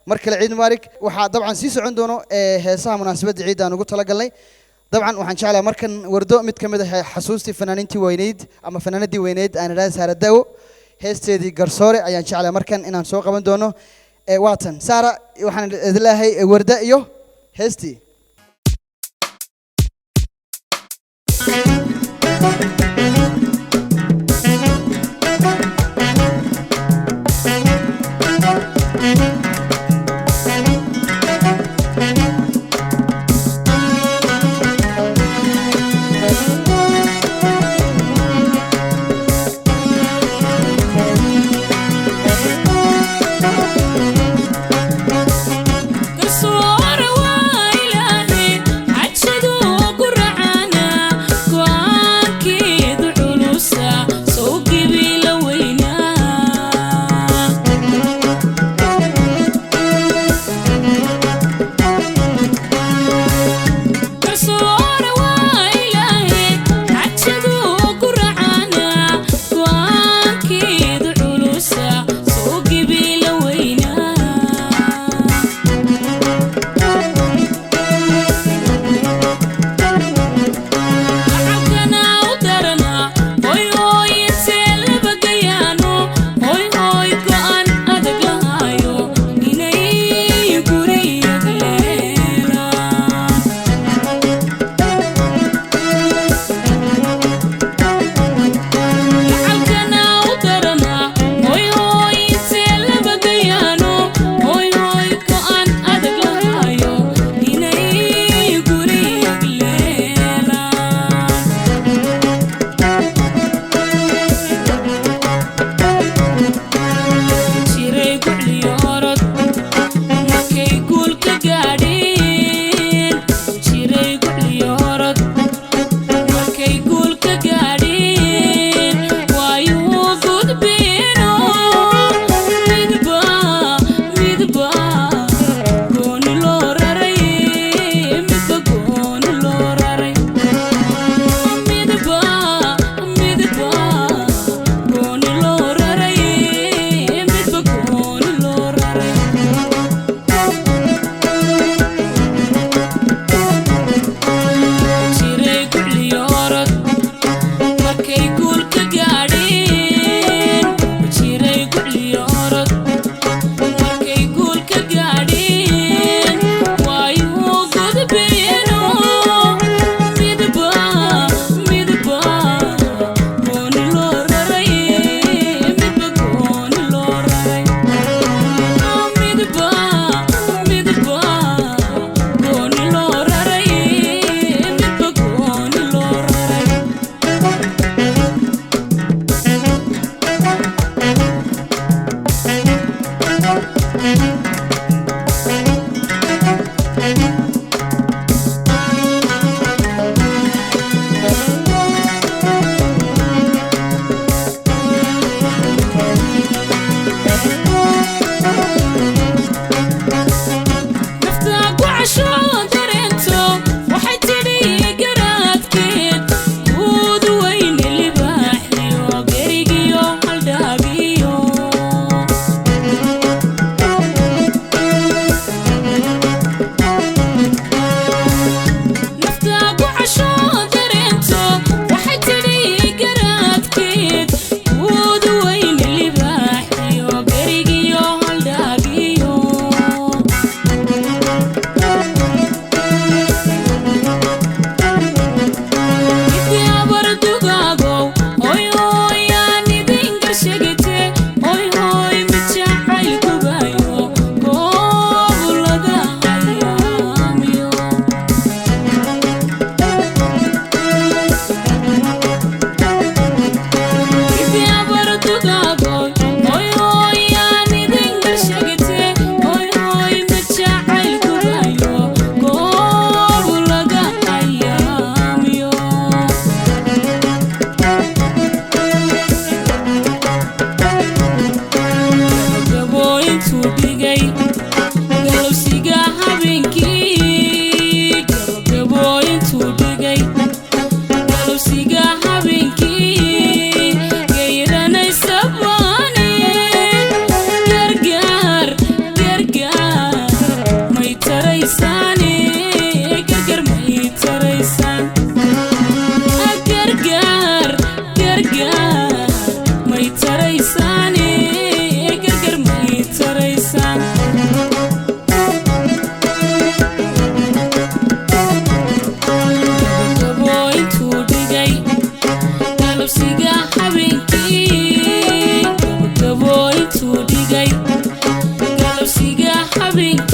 مركل عيد مبارك وحا طبعا سي سocon doono heesaha munaasabada ciid aan ugu tala galnay dabcan waxaan jeclahay markan wardo mid kamid ah xasuustii fanaaniintii weyneed ama fanaanadii weyneed aan raas haradaw heesteedii garsoore ayaan jeclahay markan inaan soo qaban doono waatan saara waxaan idilaahay warda iyo heestii taraysaane gargar may taraysaan gargar gargar may taraysaane gargar may taraysaan gabagabo intuu dhigay galabsiga habeenkii gabagabo intuu dhigay galabsiga habeenkii